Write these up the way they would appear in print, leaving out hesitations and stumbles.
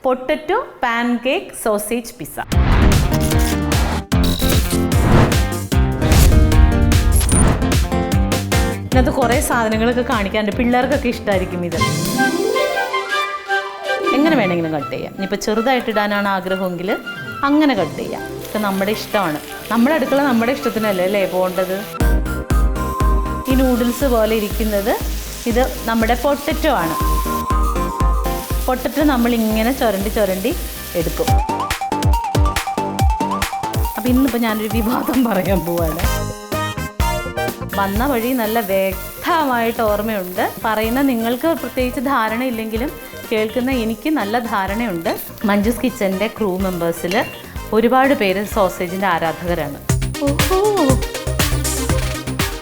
Potato pancake sausage pizza. ഇതിനകത്ത് കുറേ സാധനങ്ങളൊക്കെ കാണിക്കാറുണ്ട്, പിള്ളേർക്കൊക്കെ ഇഷ്ടമായിരിക്കും ഇത്. എങ്ങനെ വേണമെങ്കിലും കട്ട് ചെയ്യാം. ഇനിയിപ്പോൾ ചെറുതായിട്ട് ഇടാനാണ് ആഗ്രഹമെങ്കിൽ അങ്ങനെ കട്ട് ചെയ്യാം. ഇതൊക്കെ നമ്മുടെ ഇഷ്ടമാണ്. നമ്മുടെ അടുക്കള നമ്മുടെ ഇഷ്ടത്തിനല്ലേ അല്ലേ പോകേണ്ടത്. ഈ നൂഡിൽസ് പോലെ ഇരിക്കുന്നത് ഇത് നമ്മുടെ പൊട്ടറ്റോ ആണ്. പൊട്ടറ്റോ നമ്മളിങ്ങനെ ചുരണ്ടി എടുക്കും. അപ്പം ഇന്നിപ്പോൾ ഞാനൊരു വിവാദം പറയാൻ പോവാണ്. വന്ന വഴി നല്ല വ്യക്തമായിട്ട് ഓർമ്മയുണ്ട്. പറയുന്ന നിങ്ങൾക്ക് പ്രത്യേകിച്ച് ധാരണയില്ലെങ്കിലും കേൾക്കുന്ന എനിക്ക് നല്ല ധാരണയുണ്ട്. മഞ്ജുസ് കിച്ചൻ്റെ ക്രൂ മെമ്പേഴ്സിൽ ഒരുപാട് പേര് സോസേജിൻ്റെ ആരാധകരാണ്.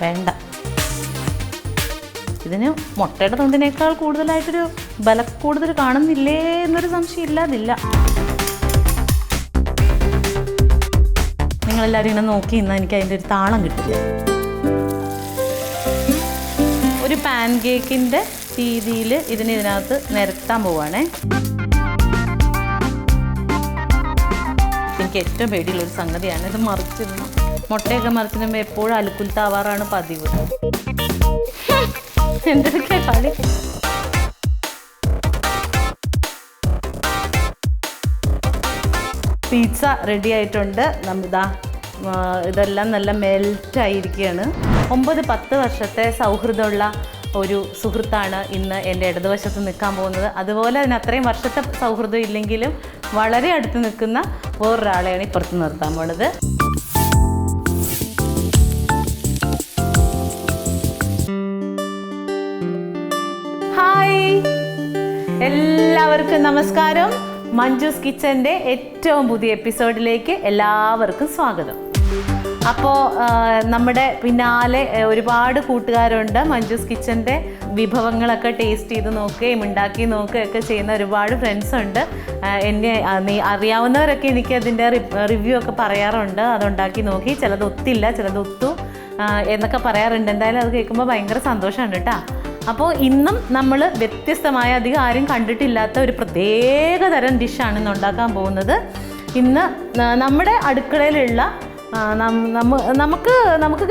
വേണ്ട, ഇതിന് മുട്ടയുടെ തൊണ്ടിനേക്കാൾ കൂടുതലായിട്ടൊരു ബലക്കൂടുതൽ കാണുന്നില്ലേ എന്നൊരു സംശയം ഇല്ലാതില്ല. നിങ്ങളെല്ലാവരും ഇങ്ങനെ നോക്കി നിന്നാൽ എനിക്ക് അതിൻ്റെ ഒരു താളം കിട്ടില്ല. ഒരു പാൻ കേക്കിൻ്റെ രീതിയിൽ ഇതിനകത്ത് നിരത്താൻ പോവുകയാണേ. എനിക്ക് ഏറ്റവും പേടിയുള്ളൊരു സംഗതിയാണ് ഇത് മറിച്ചിരുന്നു. മുട്ടയൊക്കെ മറിച്ചിടുമ്പോൾ എപ്പോഴും അലുക്കുൽത്താവാറാണ് പതിവ്. എന്തൊക്കെ കളി. പിസ്സ റെഡി ആയിട്ടുണ്ട്. ഇതെല്ലാം നല്ല മെൽറ്റായിരിക്കുകയാണ്. 9-10 വർഷത്തെ സൗഹൃദമുള്ള ഒരു സുഹൃത്താണ് ഇന്ന് എൻ്റെ ഇടതുവശത്ത് നിൽക്കാൻ പോകുന്നത്. അതുപോലെ അതിന് അത്രയും വർഷത്തെ സൗഹൃദം ഇല്ലെങ്കിലും വളരെ അടുത്ത് നിൽക്കുന്ന വേറൊരാളെയാണ് ഇപ്പുറത്ത് നിർത്താൻ പോണത്. ഹായ്, എല്ലാവർക്കും നമസ്കാരം. മഞ്ജുസ് കിച്ചൻ്റെ ഏറ്റവും പുതിയ എപ്പിസോഡിലേക്ക് എല്ലാവർക്കും സ്വാഗതം. അപ്പോൾ നമ്മുടെ പിന്നാലെ ഒരുപാട് കൂട്ടുകാരുണ്ട്. മഞ്ജുസ് കിച്ചൻ്റെ വിഭവങ്ങളൊക്കെ ടേസ്റ്റ് ചെയ്ത് നോക്കുകയും ഉണ്ടാക്കി നോക്കുകയൊക്കെ ചെയ്യുന്ന ഒരുപാട് ഫ്രണ്ട്സ് ഉണ്ട്. എന്നെ അറിയാവുന്നവരൊക്കെ എനിക്ക് അതിൻ്റെ റിവ്യൂ ഒക്കെ പറയാറുണ്ട്. അതുണ്ടാക്കി നോക്കി, ചിലത് ഒത്തില്ല, ചിലത് ഒത്തു എന്നൊക്കെ പറയാറുണ്ട്. എന്തായാലും അത് കേൾക്കുമ്പോൾ ഭയങ്കര സന്തോഷമുണ്ട് കേട്ടോ. അപ്പോൾ ഇന്നും നമ്മൾ വ്യത്യസ്തമായ, അധികം ആരും കണ്ടിട്ടില്ലാത്ത ഒരു പ്രത്യേക തരം ഡിഷാണ് ഇന്ന് ഉണ്ടാക്കാൻ പോകുന്നത്. ഇന്ന് നമ്മുടെ അടുക്കളയിലുള്ള നമുക്ക്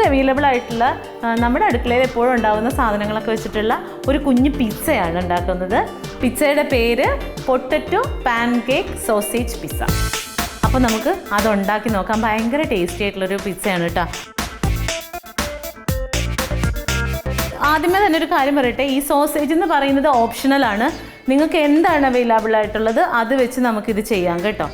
അവൈലബിൾ ആയിട്ടുള്ള നമ്മുടെ അടുക്കളയിൽ എപ്പോഴും ഉണ്ടാകുന്ന സാധനങ്ങളൊക്കെ വെച്ചിട്ടുള്ള ഒരു കുഞ്ഞു പിസ്സയാണ് ഉണ്ടാക്കുന്നത്. പിസ്സയുടെ പേര് പൊട്ടറ്റോ പാൻകേക്ക് സോസേജ് പിസ്സ. അപ്പോൾ നമുക്ക് അതുണ്ടാക്കി നോക്കാം. ഭയങ്കര ടേസ്റ്റി ആയിട്ടുള്ളൊരു പിസ്സയാണ് കേട്ടോ. ആദ്യമേ തന്നെ ഒരു കാര്യം പറയട്ടെ, ഈ സോസേജ് എന്ന് പറയുന്നത് ഓപ്ഷണലാണ്. നിങ്ങൾക്ക് എന്താണ് അവൈലബിൾ ആയിട്ടുള്ളത് അത് വെച്ച് നമുക്കിത് ചെയ്യാം കേട്ടോ.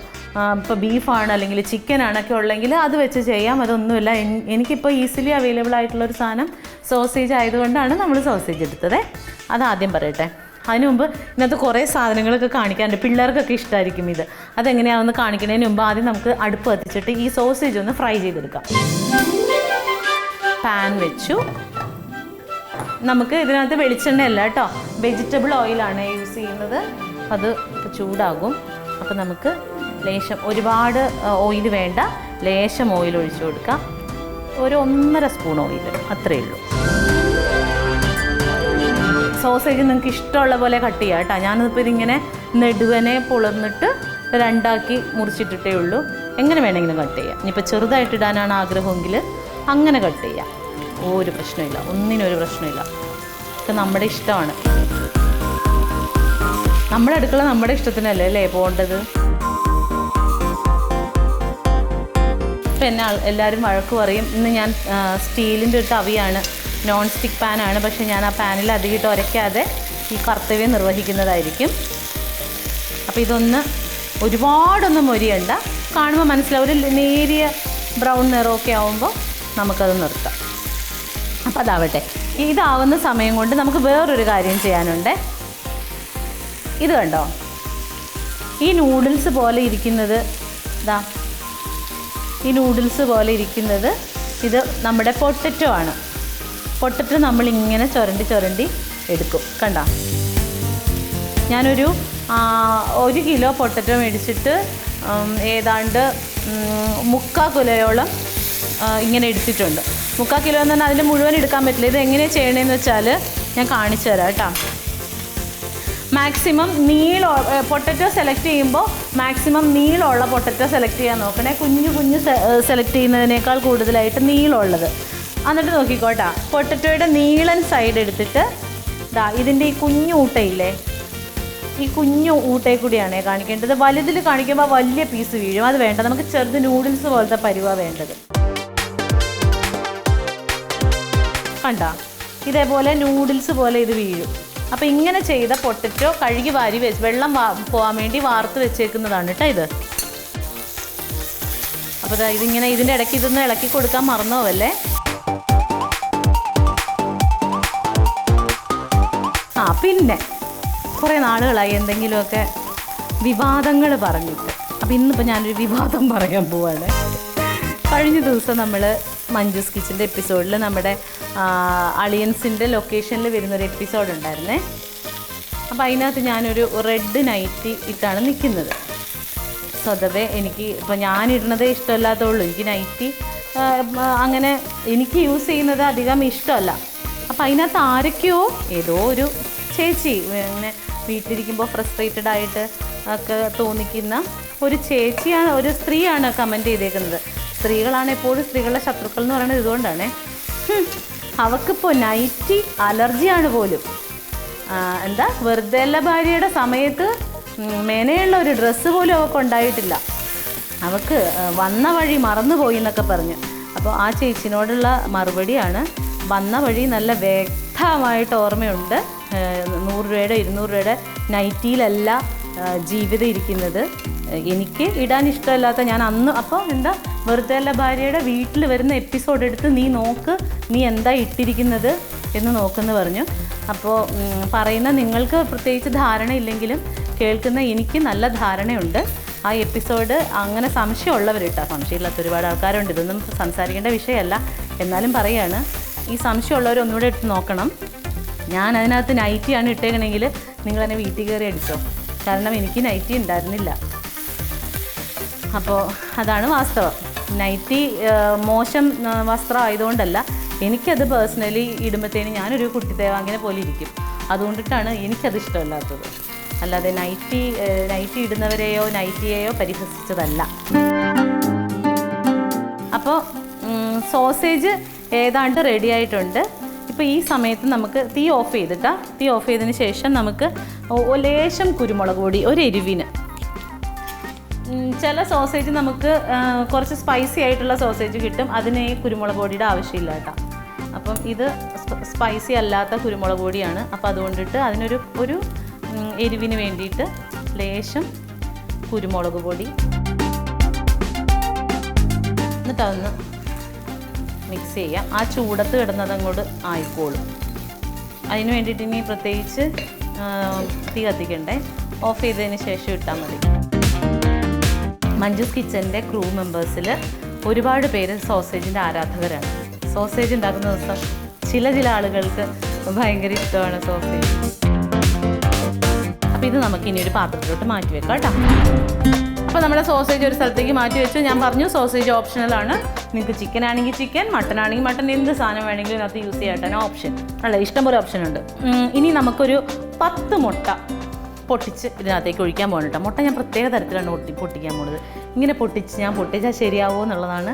ഇപ്പോൾ ബീഫാണ് അല്ലെങ്കിൽ ചിക്കനാണൊക്കെ ഉള്ളെങ്കിൽ അത് വെച്ച് ചെയ്യാം. അതൊന്നുമില്ല, എനിക്കിപ്പോൾ ഈസിലി അവൈലബിൾ ആയിട്ടുള്ളൊരു സാധനം സോസേജ് ആയതുകൊണ്ടാണ് നമ്മൾ സോസേജ് എടുത്തത്. അതാദ്യം പറയട്ടെ. അതിന് മുമ്പ് ഇതിനകത്ത് കുറേ സാധനങ്ങളൊക്കെ കാണിക്കാറുണ്ട്, പിള്ളേർക്കൊക്കെ ഇഷ്ടമായിരിക്കും ഇത്. അതെങ്ങനെയാണെന്ന് കാണിക്കുന്നതിന് മുമ്പ് ആദ്യം നമുക്ക് അടുപ്പ് കത്തിച്ചിട്ട് ഈ സോസേജ് ഒന്ന് ഫ്രൈ ചെയ്തെടുക്കാം. പാൻ വെച്ചു. നമുക്ക് ഇതിനകത്ത് വെളിച്ചെണ്ണയല്ല കേട്ടോ, വെജിറ്റബിൾ ഓയിലാണ് യൂസ് ചെയ്യുന്നത്. അത് ചൂടാകും. അപ്പോൾ നമുക്ക് ലേശം, ഒരുപാട് ഓയിൽ വേണ്ട, ലേശം ഓയിൽ ഒഴിച്ചു കൊടുക്കാം. ഒരു 1.5 സ്പൂൺ ഓയിൽ, അത്രയേ ഉള്ളൂ. സോസേജ് നിങ്ങൾക്ക് ഇഷ്ടമുള്ള പോലെ കട്ട് ചെയ്യാം കേട്ടോ. ഞാനിപ്പോൾ ഇതിങ്ങനെ നെടുവനെ പൊളർന്നിട്ട് 2ആക്കി മുറിച്ചിട്ടിട്ടേ ഉള്ളൂ. എങ്ങനെ വേണമെങ്കിലും കട്ട് ചെയ്യാം. ഇനിയിപ്പോൾ ചെറുതായിട്ട് ഇടാനാണ് ആഗ്രഹമെങ്കിൽ അങ്ങനെ കട്ട് ചെയ്യാം. ഒരു പ്രശ്നമില്ല, ഒന്നിനൊരു പ്രശ്നമില്ല. ഇതൊക്കെ നമ്മുടെ ഇഷ്ടമാണ്. നമ്മുടെ അടുക്കള നമ്മുടെ ഇഷ്ടത്തിനല്ലേ അല്ലേ പോകേണ്ടത്. ഇപ്പം എന്നെ എല്ലാവരും വഴക്ക് പറയും. ഇന്ന് ഞാൻ സ്റ്റീലിൻ്റെ ഒരു തവിയാണ്, നോൺ സ്റ്റിക്ക് പാനാണ്. പക്ഷേ ഞാൻ ആ പാനിൽ അധികമായിട്ട് ഉരയ്ക്കാതെ ഈ കർത്തവ്യം നിർവഹിക്കുന്നതായിരിക്കും. അപ്പോൾ ഇതൊന്ന് ഒരുപാടൊന്നും മൊരിയണ്ട, കാണുമ്പോൾ മനസ്സിലാവും. ഒരു നേരിയ ബ്രൗൺ നിറമൊക്കെ ആവുമ്പോൾ നമുക്കത് നിർത്താം. അപ്പോൾ അതാവട്ടെ. ഇതാവുന്ന സമയം കൊണ്ട് നമുക്ക് വേറൊരു കാര്യം ചെയ്യാനുണ്ട്. ഇത് കണ്ടോ, ഈ നൂഡിൽസ് പോലെ ഇരിക്കുന്നത് ഇതാ, ഈ നൂഡിൽസ് പോലെ ഇരിക്കുന്നത് ഇത് നമ്മുടെ പൊട്ടറ്റോ ആണ്. പൊട്ടറ്റോ നമ്മളിങ്ങനെ ചുരണ്ടി എടുക്കും. കണ്ടോ, ഞാനൊരു 1 കിലോ പൊട്ടറ്റോ മേടിച്ചിട്ട് ഏതാണ്ട് 3/4 കിലോയോളം ഇങ്ങനെ എടുത്തിട്ടുണ്ട്. 3/4 കിലോ എന്ന് പറഞ്ഞാൽ അതിൽ മുഴുവൻ എടുക്കാൻ പറ്റില്ല. ഇത് എങ്ങനെയാണ് ചെയ്യണതെന്ന് വെച്ചാൽ ഞാൻ കാണിച്ചു തരാം കേട്ടോ. മാക്സിമം പൊട്ടറ്റോ സെലക്ട് ചെയ്യുമ്പോൾ മാക്സിമം നീളമുള്ള പൊട്ടറ്റോ സെലക്ട് ചെയ്യാൻ നോക്കണേ. കുഞ്ഞു സെലക്ട് ചെയ്യുന്നതിനേക്കാൾ കൂടുതലായിട്ട് നീളമുള്ളത്. എന്നിട്ട് നോക്കിക്കോട്ടാ, പൊട്ടറ്റോയുടെ നീളൻ സൈഡ് എടുത്തിട്ട് ഇതിൻ്റെ ഈ കുഞ്ഞു ഊട്ടയില്ലേ, ഈ കുഞ്ഞു ഊട്ടയിൽ കൂടിയാണ് കാണിക്കേണ്ടത്. വലുതിൽ കാണിക്കുമ്പോൾ വലിയ പീസ് വീഴും. അത് വേണ്ട, നമുക്ക് ചെറുത് നൂഡിൽസ് പോലത്തെ പരുവാണ് വേണ്ടത്. കണ്ട, ഇതേപോലെ നൂഡിൽസ് പോലെ ഇത് വീഴും. അപ്പോൾ ഇങ്ങനെ ചെയ്ത പൊട്ടറ്റോ കഴുകി വാരി വെള്ളം പോകാൻ വേണ്ടി വാർത്ത് വെച്ചേക്കുന്നതാണ് കേട്ടോ ഇത്. അപ്പോൾ ഇതിങ്ങനെ ഇതിൻ്റെ ഇടയ്ക്ക് ഇതൊന്ന് ഇളക്കി കൊടുക്കാൻ മറന്നോവല്ലേ. പിന്നെ കുറേ നാളുകളായി എന്തെങ്കിലുമൊക്കെ വിവാദങ്ങൾ പറഞ്ഞിട്ട്. അപ്പോൾ ഇന്നിപ്പോൾ ഞാനൊരു വിവാദം പറയാൻ പോവാണ്. കഴിഞ്ഞ ദിവസം നമ്മൾ മഞ്ജുസ് കിച്ചൻ്റെ എപ്പിസോഡിൽ നമ്മുടെ അളിയൻസിൻ്റെ ലൊക്കേഷനിൽ വരുന്നൊരു എപ്പിസോഡ് ഉണ്ടായിരുന്നേ. അപ്പോൾ അതിനകത്ത് ഞാനൊരു റെഡ് നൈറ്റി ഇട്ടാണ് നിൽക്കുന്നത്. സ്വതവേ എനിക്ക് ഇപ്പോൾ ഞാനിടുന്നതേ ഇഷ്ടമല്ലാത്തുള്ളൂ. എനിക്ക് നൈറ്റി അങ്ങനെ എനിക്ക് യൂസ് ചെയ്യുന്നത് അധികം ഇഷ്ടമല്ല. അപ്പോൾ അതിനകത്ത് ആരൊക്കെയോ ഏതോ ഒരു ചേച്ചി ഇങ്ങനെ വീട്ടിലിരിക്കുമ്പോൾ ഫ്രസ്ട്രേറ്റഡ് ആയിട്ട് ഒക്കെ തോന്നിക്കുന്ന ഒരു ചേച്ചിയാണ്, ഒരു സ്ത്രീയാണ് കമൻറ്റ് ചെയ്തേക്കുന്നത്. സ്ത്രീകളാണ് എപ്പോഴും സ്ത്രീകളുടെ ശത്രുക്കൾ എന്ന് പറയുന്നത് ഇതുകൊണ്ടാണ്. അവൾക്കിപ്പോൾ നൈറ്റി അലർജിയാണ് പോലും. എന്താ വെറുതെ അല്ല ഭാര്യയുടെ സമയത്ത് മേനെയുള്ള ഒരു ഡ്രസ്സ് പോലും അവൾക്ക് ഉണ്ടായിട്ടില്ല. അവൾക്ക് വന്ന വഴി മറന്നുപോയി എന്നൊക്കെ പറഞ്ഞു. അപ്പോൾ ആ ചേച്ചിനോടുള്ള മറുപടിയാണ്, വന്ന വഴി നല്ല വ്യക്തമായിട്ട് ഓർമ്മയുണ്ട്. 100 രൂപയുടെ 200 രൂപയുടെ നൈറ്റിയിലല്ല ജീവിതം ഇരിക്കുന്നത്. എനിക്ക് ഇടാൻ ഇഷ്ടമല്ലാത്ത ഞാൻ അന്ന് അപ്പോൾ എന്താ വെറുതെ അല്ല ഭാര്യയുടെ വീട്ടിൽ വരുന്ന എപ്പിസോഡ് എടുത്ത് നീ നോക്ക്, നീ എന്താ ഇട്ടിരിക്കുന്നത് എന്ന് നോക്കുമെന്ന് പറഞ്ഞു. അപ്പോൾ പറയുന്ന നിങ്ങൾക്ക് പ്രത്യേകിച്ച് ധാരണയില്ലെങ്കിലും കേൾക്കുന്ന എനിക്ക് നല്ല ധാരണയുണ്ട്. ആ എപ്പിസോഡ് അങ്ങനെ സംശയമുള്ളവരിട്ടാ, സംശയമില്ലാത്ത ഒരുപാട് ആൾക്കാരുണ്ട്. ഇതൊന്നും സംസാരിക്കേണ്ട വിഷയമല്ല, എന്നാലും പറയുകയാണ്. ഈ സംശയമുള്ളവർ ഒന്നുകൂടെ എടുത്ത് നോക്കണം. ഞാൻ അതിനകത്ത് നൈറ്റിയാണ് ഇട്ടേക്കണമെങ്കിൽ നിങ്ങളെന്നെ വീട്ടിൽ കയറി അടിച്ചോ, കാരണം എനിക്ക് നൈറ്റി ഉണ്ടായിരുന്നില്ല. അപ്പോൾ അതാണ് വാസ്തവം. നൈറ്റി മോശം വസ്ത്രം ആയതുകൊണ്ടല്ല, എനിക്കത് പേഴ്സണലി ഇടുമ്പോഴത്തേനും ഞാനൊരു കുട്ടിത്തേവാങ്ങിനെ പോലെ ഇരിക്കും. അതുകൊണ്ടിട്ടാണ് എനിക്കത് ഇഷ്ടമല്ലാത്തത്. അല്ലാതെ നൈറ്റി ഇടുന്നവരെയോ നൈറ്റിയെയോ പരിഹസിച്ചതല്ല. അപ്പോൾ സോസേജ് ഏതാണ്ട് റെഡി ആയിട്ടുണ്ട്. ഇപ്പോൾ ഈ സമയത്ത് നമുക്ക് തീ ഓഫ് ചെയ്തതിന് ശേഷം നമുക്ക് ലേശം കുരുമുളക് പൊടി, ഒരു എരിവിന്. ചില സോസേജ് നമുക്ക് കുറച്ച് സ്പൈസി ആയിട്ടുള്ള സോസേജ് കിട്ടും, അതിന് ഈ കുരുമുളക് പൊടിയുടെ ആവശ്യമില്ല കേട്ടോ. അപ്പം ഇത് സ്പൈസി അല്ലാത്ത കുരുമുളക് പൊടിയാണ്. അപ്പോൾ അതുകൊണ്ടിട്ട് അതിനൊരു എരിവിന് വേണ്ടിയിട്ട് ലേശം കുരുമുളക് പൊടി, എന്നിട്ട് അതൊന്ന് മിക്സ് ചെയ്യാം. ആ ചൂടത്ത് കിടന്നതങ്ങോട്ട് ആയിക്കോളും. അതിന് വേണ്ടിയിട്ട് ഇനി പ്രത്യേകിച്ച് തീ കത്തിക്കണ്ടേ. ഓഫ് ചെയ്തതിന് ശേഷം ഇട്ടാൽ മതി. മഞ്ജുസ് കിച്ചൻ്റെ ക്രൂ മെമ്പേഴ്സിൽ ഒരുപാട് പേര് സോസേജിൻ്റെ ആരാധകരാണ്. സോസേജ് ഉണ്ടാക്കുന്ന ദിവസം ചില ആളുകൾക്ക് ഭയങ്കര ഇഷ്ടമാണ് സോസേജ്. അപ്പോൾ ഇത് നമുക്ക് ഇനി ഒരു പാത്രത്തിലോട്ട് മാറ്റി വെക്കാം കേട്ടോ. അപ്പോൾ നമ്മുടെ സോസേജ് ഒരു സ്ഥലത്തേക്ക് മാറ്റി വെച്ചു. ഞാൻ പറഞ്ഞു സോസേജ് ഓപ്ഷണലാണ്. നിങ്ങൾക്ക് ചിക്കൻ ആണെങ്കിൽ ചിക്കൻ, മട്ടൺ ആണെങ്കിൽ മട്ടൺ, എന്ത് സാധനം വേണമെങ്കിലും ഇതിനകത്ത് യൂസ് ചെയ്യാട്ടാണ് ഓപ്ഷൻ അല്ല, ഇഷ്ടംപോലെ ഓപ്ഷൻ ഉണ്ട്. ഇനി നമുക്കൊരു 10 മുട്ട പൊട്ടിച്ച് ഇതിനകത്തേക്ക് ഒഴിക്കാൻ പോകണം കേട്ടോ. മുട്ട ഞാൻ പ്രത്യേക തരത്തിലാണ് പൊട്ടിക്കാൻ പോകുന്നത്. ഇങ്ങനെ പൊട്ടിച്ചാൽ ശരിയാവുമോ എന്നുള്ളതാണ്.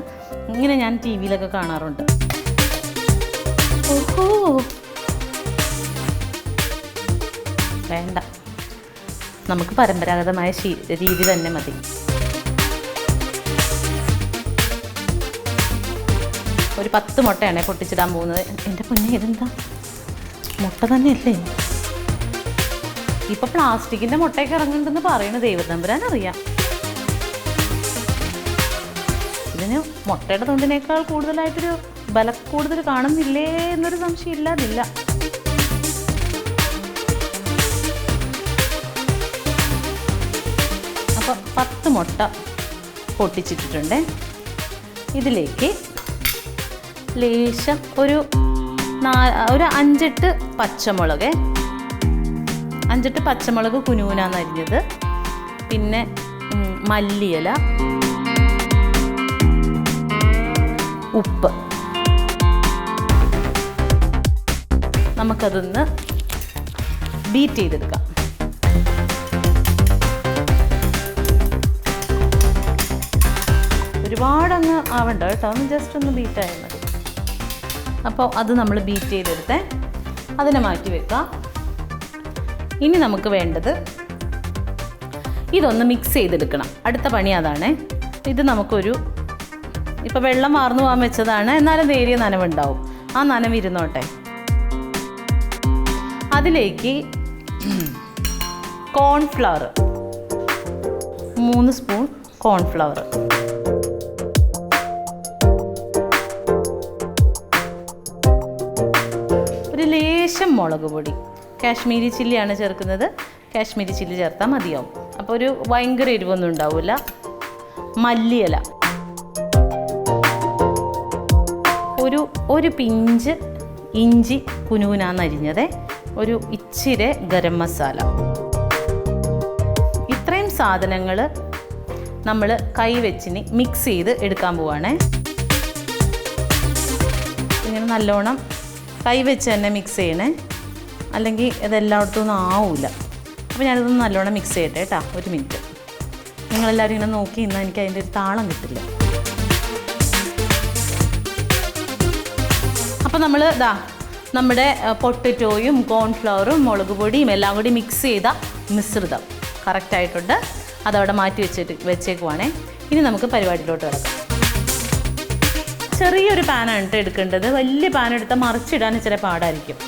ഇങ്ങനെ ഞാൻ ടി വിയിലൊക്കെ കാണാറുണ്ട്. ഓഹോ, വേണ്ട, നമുക്ക് പരമ്പരാഗതമായ രീതി തന്നെ മതി. ഒരു 10 മുട്ടയാണ് പൊട്ടിച്ചിടാൻ പോകുന്നത്. എൻ്റെ പൊന്നെ, ഇതെന്താ മുട്ട തന്നെയല്ലേ? ഇപ്പം പ്ലാസ്റ്റിക്കിൻ്റെ മുട്ടയൊക്കെ ഇറങ്ങുന്നുണ്ടെന്ന് പറയുന്നത് ദൈവത്തമ്പുരാൻ അറിയാം. ഇതിന് മുട്ടയുടെ തൊണ്ടിനേക്കാൾ കൂടുതലായിട്ടൊരു കൂടുതൽ കാണുന്നില്ലേ എന്നൊരു സംശയം ഇല്ലാതില്ല. അപ്പോൾ 10 മുട്ട പൊട്ടിച്ചിട്ടിട്ടുണ്ട്. ഇതിലേക്ക് ലേശം ഒരു 5-8 പച്ചമുളക്, 5-8 പച്ചമുളക് കുനുകുനാന്ന് അരിഞ്ഞത്, പിന്നെ മല്ലിയില, ഉപ്പ്. നമുക്കതൊന്ന് ബീറ്റ് ചെയ്തെടുക്കാം. ഒരുപാടങ്ങ് ആവണ്ട കേട്ടോ, ഒന്ന് ജസ്റ്റ് ഒന്ന് ബീറ്റ് ആയാൽ മതി. അപ്പോൾ അത് നമ്മൾ ബീറ്റ് ചെയ്തെടുത്തേ, അതിനെ മാറ്റി വെക്കാം. ഇനി നമുക്ക് വേണ്ടത് ഇതൊന്ന് മിക്സ് ചെയ്തെടുക്കണം. അടുത്ത പണി അതാണ്. ഇത് നമുക്കൊരു ഇപ്പോൾ വെള്ളം വാർന്നു പോകാൻ വെച്ചതാണ്, എന്നാലും നേരിയ നനവുണ്ടാവും. ആ നനവ് ഇരുന്നോട്ടെ. അതിലേക്ക് കോൺഫ്ലവർ 3 സ്പൂൺ കോൺഫ്ലവർ, ഒരു ലേശം മുളക് പൊടി. കാശ്മീരി ചില്ലിയാണ് ചേർക്കുന്നത്, കാശ്മീരി ചില്ലി ചേർത്താൽ മതിയാവും. അപ്പോൾ ഒരു ഭയങ്കര എരിവൊന്നും ഉണ്ടാവില്ല. മല്ലിയില, ഒരു പിഞ്ച് ഇഞ്ചി കുനുകുനാന്നരിഞ്ഞത്, ഒരു ഇച്ചിരി ഗരം മസാല. ഇത്രയും സാധനങ്ങൾ നമ്മൾ കൈ വെച്ചിന് മിക്സ് ചെയ്ത് എടുക്കാൻ പോവാണേ. ഇങ്ങനെ നല്ലോണം കൈ വെച്ച് തന്നെ മിക്സ് ചെയ്യണേ, അല്ലെങ്കിൽ ഇതെല്ലായിടത്തും ഒന്നും ആവില്ല. അപ്പോൾ ഞാനിതൊന്ന് നല്ലോണം മിക്സ് ചെയ്യട്ടെ കേട്ടോ. ഒരു മിനിറ്റ്. നിങ്ങളെല്ലാവരും ഇങ്ങനെ നോക്കി നിന്നാൽ എനിക്ക് അതിൻ്റെ ഒരു താളം കിട്ടില്ല. അപ്പോൾ നമ്മൾ നമ്മുടെ പൊട്ടറ്റോയും കോൺഫ്ലവറും മുളക് പൊടിയും എല്ലാം കൂടി മിക്സ് ചെയ്ത മിശ്രിതം കറക്റ്റായിട്ടുണ്ട്. അതവിടെ മാറ്റി വെച്ചേക്കുവാണേ. ഇനി നമുക്ക് പരിപാടിയിലോട്ട് കിടക്കാം. ചെറിയൊരു പാനാണ് കേട്ടോ എടുക്കേണ്ടത്. വലിയ പാൻ എടുത്താൽ മറിച്ചിടാൻ ഇച്ചിരി പാടായിരിക്കും.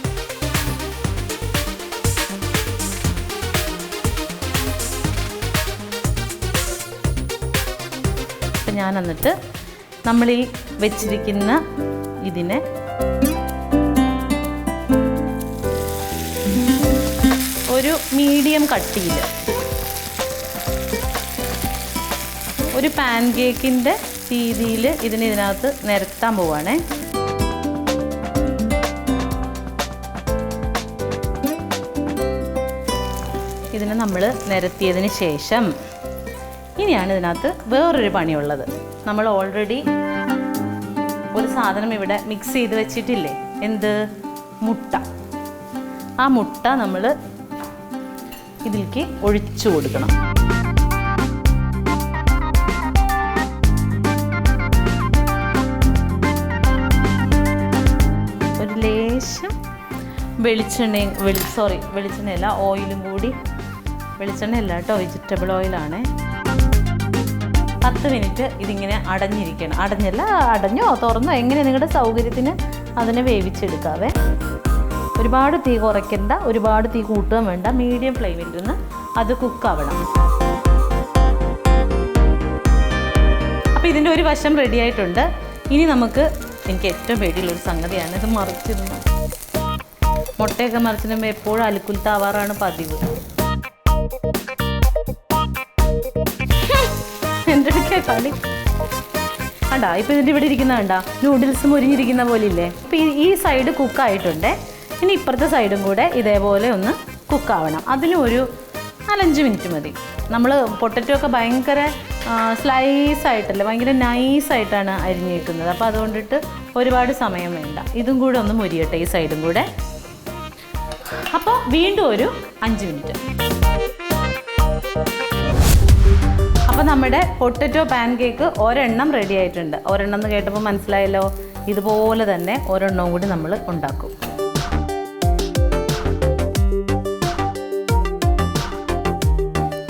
അപ്പം ഞാൻ എന്നിട്ട് നമ്മൾ ഈ വെച്ചിരിക്കുന്ന ഇതിനെ ഒരു മീഡിയം കട്ടിയിൽ ഒരു പാൻ കേക്കിൻ്റെ രീതിയിൽ ഇതിനകത്ത് നിരത്താൻ പോവുകയാണേ. ഇതിനെ നമ്മൾ നിരത്തിയതിന് ശേഷം ഇനിയാണ് ഇതിനകത്ത് വേറൊരു പണിയുള്ളത്. നമ്മൾ ഓൾറെഡി ഒരു സാധനം ഇവിടെ മിക്സ് ചെയ്ത് വെച്ചിട്ടില്ലേ, എന്ത്? മുട്ട. ആ മുട്ട നമ്മൾ ഇതിലേക്ക് ഒഴിച്ചു കൊടുക്കണം. ഒരു ലേശം വെളിച്ചെണ്ണയല്ല, ഓയിലും കൂടി. വെളിച്ചെണ്ണയല്ല കേട്ടോ, വെജിറ്റബിൾ ഓയിലാണ്. 10 മിനിറ്റ് ഇതിങ്ങനെ അടഞ്ഞിരിക്കണം. അടഞ്ഞോ തുറന്നോ എങ്ങനെ നിങ്ങളുടെ സൗകര്യത്തിന് അതിനെ വേവിച്ചെടുക്കാവേ. ഒരുപാട് തീ കുറയ്ക്കണ്ട, ഒരുപാട് തീ കൂട്ടുകയും വേണ്ട. മീഡിയം ഫ്ലെയിമിൽ ഇരുന്ന് അത് കുക്കാവണം. അപ്പോൾ ഇതിൻ്റെ ഒരു വശം റെഡി ആയിട്ടുണ്ട്. ഇനി നമുക്ക്, എനിക്ക് ഏറ്റവും പേടിയുള്ളൊരു സംഗതിയാണ് ഇത് മറിച്ചിരുന്നു. മുട്ടയൊക്കെ മറിച്ചിടുമ്പോൾ എപ്പോഴും അലുക്കുൽത്താവാറാണ് പതിവ്. എൻ്റെ കളി കണ്ടാ. ഇപ്പോൾ ഇതിൻ്റെ ഇവിടെ ഇരിക്കുന്ന കണ്ടാ, നൂഡിൽസ് മുരിഞ്ഞിരിക്കുന്ന പോലെ ഇല്ലേ. അപ്പോൾ ഈ സൈഡ് കുക്കായിട്ടുണ്ട്. ഇനി ഇപ്പുറത്തെ സൈഡും കൂടെ ഇതേപോലെ ഒന്ന് കുക്കാവണം. അതിനും ഒരു 4-5 മിനിറ്റ് മതി. നമ്മൾ പൊട്ടറ്റോ ഒക്കെ ഭയങ്കര സ്ലൈസായിട്ടല്ല, ഭയങ്കര നൈസായിട്ടാണ് അരിഞ്ഞേക്കുന്നത്. അപ്പോൾ അതുകൊണ്ടിട്ട് ഒരുപാട് സമയം വേണ്ട. ഇതും കൂടെ ഒന്ന് മുരിയട്ടെ, ഈ സൈഡും കൂടെ. അപ്പോൾ വീണ്ടും ഒരു 5 മിനിറ്റ്. അപ്പോൾ നമ്മുടെ പൊട്ടറ്റോ പാൻ കേക്ക് ഒരെണ്ണം റെഡി ആയിട്ടുണ്ട്. ഒരെണ്ണം എന്ന് കേട്ടപ്പോൾ മനസ്സിലായല്ലോ. ഇതുപോലെ തന്നെ ഒരെണ്ണവും കൂടി നമ്മൾ ഉണ്ടാക്കും.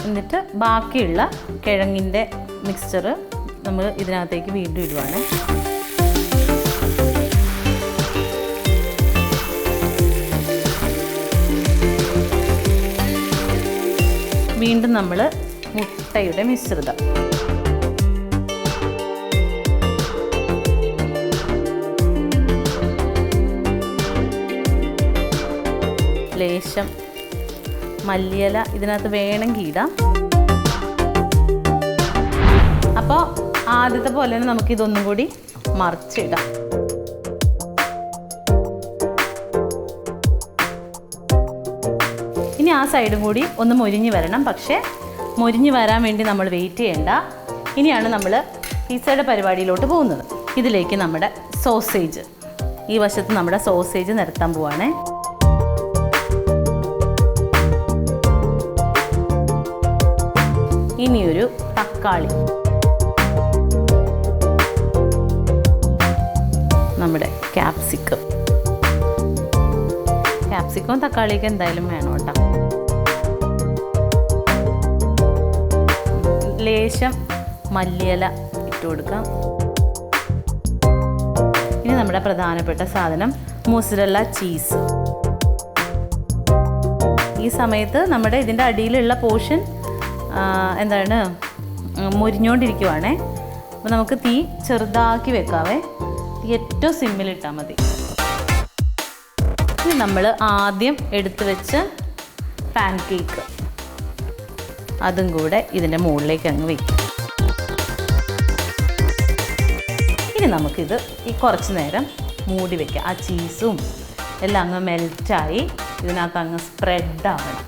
എന്നിട്ട് ബാക്കിയുള്ള കിഴങ്ങിൻ്റെ മിക്സ്ചർ നമ്മൾ ഇതിനകത്തേക്ക് വീണ്ടും ഇടുവാണ്. വീണ്ടും നമ്മൾ മുട്ടയുടെ മിശ്രിതം, ലേശം മല്ലിയില ഇതിനകത്ത് വേണമെങ്കിൽ ഇടാം. അപ്പോൾ ആദ്യത്തെ പോലെ തന്നെ നമുക്കിതൊന്നും കൂടി മറിച്ചിടാം. ഇനി ആ സൈഡും കൂടി ഒന്ന് മൊരിഞ്ഞ് വരണം. പക്ഷേ മൊരിഞ്ഞ് വരാൻ വേണ്ടി നമ്മൾ വെയിറ്റ് ചെയ്യേണ്ട. ഇനിയാണ് നമ്മൾ പിസ്സയുടെ പരിപാടിയിലോട്ട് പോകുന്നത്. ഇതിലേക്ക് നമ്മുടെ സോസേജ്, ഈ വശത്ത് നമ്മുടെ സോസേജ് നിരത്താൻ പോവാണേ. ഇനിയൊരു തക്കാളി, നമ്മുടെ ക്യാപ്സിക്കം തക്കാളിയൊക്കെ എന്തായാലും വേണം കേട്ടോ. ലേശം മല്ലിയില ഇട്ട് കൊടുക്കാം. ഇനി നമ്മുടെ പ്രധാനപ്പെട്ട സാധനം മോസറല്ല ചീസ്. ഈ സമയത്ത് നമ്മുടെ ഇതിൻ്റെ അടിയിലുള്ള പോർഷൻ എന്താണ് മൊരിഞ്ഞുകൊണ്ടിരിക്കുവാണേ. അപ്പോൾ നമുക്ക് തീ ചെറുതാക്കി വെക്കാവേ. തീ ഏറ്റവും സിമ്മിലിട്ടാൽ മതി. ഇനി നമ്മൾ ആദ്യം എടുത്തു വെച്ച പാൻകേക്ക് അതും കൂടെ ഇതിൻ്റെ മുകളിലേക്ക് അങ്ങ് വയ്ക്കും. ഇനി നമുക്കിത് കുറച്ച് നേരം മൂടി വയ്ക്കാം. ആ ചീസും എല്ലാം അങ്ങ് മെൽറ്റായി ഇതിനകത്ത് അങ്ങ് സ്പ്രെഡ് ആവണം.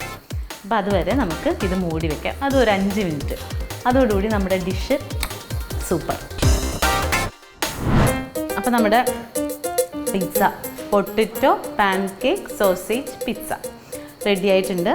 അപ്പോൾ അതുവരെ നമുക്ക് ഇത് മൂടി വയ്ക്കാം. അത് ഒരു 5 മിനിറ്റ്. അതോടുകൂടി നമ്മുടെ ഡിഷ് സൂപ്പർ. അപ്പോൾ നമ്മുടെ pizza, potato pancake sausage pizza ready ആയിട്ടുണ്ട്.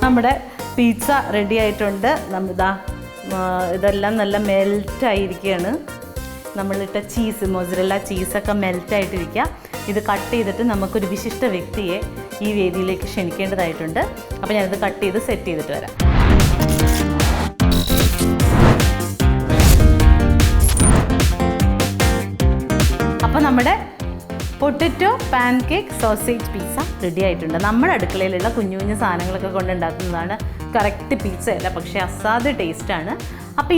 നമ്മുടെ പിസ്സ റെഡി ആയിട്ടുണ്ട്. ഇതെല്ലാം നല്ല മെൽറ്റായിരിക്കുകയാണ്. നമ്മളിട്ട ചീസ്, മോസറല്ല ചീസൊക്കെ മെൽറ്റായിട്ടിരിക്കുക. ഇത് കട്ട് ചെയ്തിട്ട് നമുക്കൊരു വിശിഷ്ട വ്യക്തിയെ ഈ വേദിയിലേക്ക് ക്ഷണിക്കേണ്ടതായിട്ടുണ്ട്. അപ്പോൾ ഞാനിത് കട്ട് ചെയ്ത് സെറ്റ് ചെയ്തിട്ട് വരാം. അപ്പോൾ നമ്മുടെ potato pancake sausage pizza ready ആയിട്ടുണ്ട്. നമ്മുടെ അടുക്കളയിലുള്ള കുഞ്ഞു കുഞ്ഞു സാധനങ്ങളൊക്കെ കൊണ്ടുണ്ടാക്കുന്നതാണ്. കറക്റ്റ് പിസ്സ അല്ല, പക്ഷേ അസാധ്യ ടേസ്റ്റാണ്. അപ്പോൾ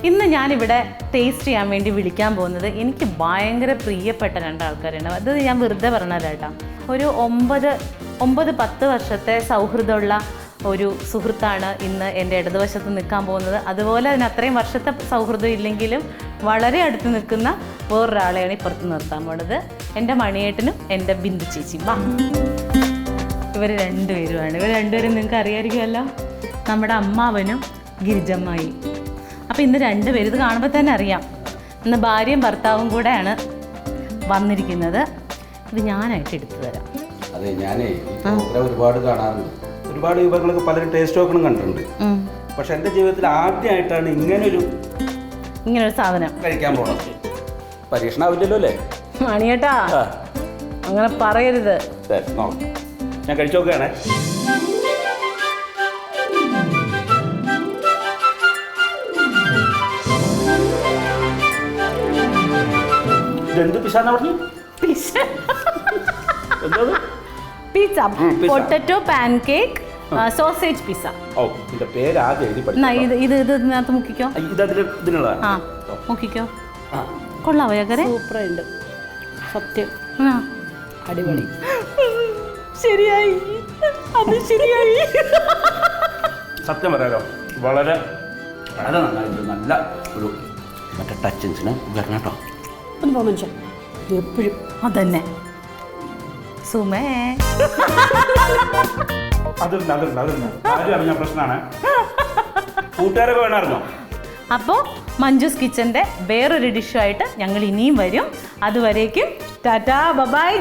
ഇന്ന് ഞാനിവിടെ ടേസ്റ്റ് ചെയ്യാൻ വേണ്ടി വിളിക്കാൻ പോകുന്നത് എനിക്ക് ഭയങ്കര പ്രിയപ്പെട്ട 2 ആൾക്കാരാണ്. അത് ഞാൻ വെറുതെ പറഞ്ഞതല്ല കേട്ടോ. ഒരു 9-10 വർഷത്തെ സൗഹൃദമുള്ള ഒരു സുഹൃത്താണ് ഇന്ന് എൻ്റെ ഇടതുവശത്ത് നിൽക്കാൻ പോകുന്നത്. അതുപോലെ അതിന് അത്രയും വർഷത്തെ സൗഹൃദം ഇല്ലെങ്കിലും വളരെ അടുത്ത് നിൽക്കുന്ന വേറൊരാളെയാണ് ഇപ്പുറത്ത് നിർത്താൻ പോണത്. എൻ്റെ മണിയേട്ടനും എൻ്റെ ബിന്ദു ചേച്ചി. വാ, ഇവർ രണ്ടുപേരുമാണ്. ഇവർ രണ്ടുപേരും നിങ്ങൾക്ക് അറിയാമായിരിക്കുമല്ലോ, നമ്മുടെ അമ്മാവനും ഗിരിജമ്മായി. അപ്പോൾ ഇന്ന് 2 പേര്, ഇത് കാണുമ്പോൾ തന്നെ അറിയാം, ഇന്ന് ഭാര്യയും ഭർത്താവും കൂടെയാണ് വന്നിരിക്കുന്നത്. ഇത് ഞാനായിട്ട് എടുത്തു തരാം. അതെ, ഞാനേ ഒരുപാട് കാണാറുണ്ട്. ഒരുപാട് വിഭവങ്ങളൊക്കെ പലരും ടേസ്റ്റ് നോക്കണം കണ്ടിട്ടുണ്ട്. പക്ഷെ എൻ്റെ ജീവിതത്തിൽ ആദ്യമായിട്ടാണ് ഇങ്ങനൊരു സാധനം കഴിക്കാൻ പോണത്. പരീക്ഷണാവില്ലല്ലോ അല്ലേ മണിയേട്ടാ? അങ്ങനെ പറയരുത്. ഞാൻ കഴിച്ചു നോക്കുകയാണേ. ഇതെന്ത് പിസ്സ പറഞ്ഞു? Pizza, potato pancake sausage pizza. ഓ, ഇതിന്റെ പേര് ആദ്യം എഴുതി പഠിച്ചു. ഇതിനകത്ത് മുക്കിക്കോ. ഇതിനുള്ളതാണ്. ആ, മുക്കിക്കോ. കൊള്ളാവോ യകരെ? സൂപ്പറുണ്ട്, സത്യം അടിപൊളി. ശരിയായി, അത് ശരിയായി. സത്യം പറയാലോ, വളരെ വളരെ നന്നായിട്ട് നല്ല ഒരു മറ്റേ ടച്ചിങ്സിന് വരണം കേട്ടോ. ഒന്ന് മനുഷ്യൻ എപ്പോഴും അതന്നെ സുമേ. അതുണ്ട് ആരും അറിഞ്ഞ പ്രശ്നമാണ്. കൂട്ടുകാരൊക്കെ വേണമായിരുന്നോ? അപ്പോൾ മഞ്ജുസ് കിച്ചൻ്റെ വേറൊരു ഡിഷുമായിട്ട് ഞങ്ങൾ ഇനിയും വരും. അതുവരേക്കും ടാറ്റാ, ബൈ.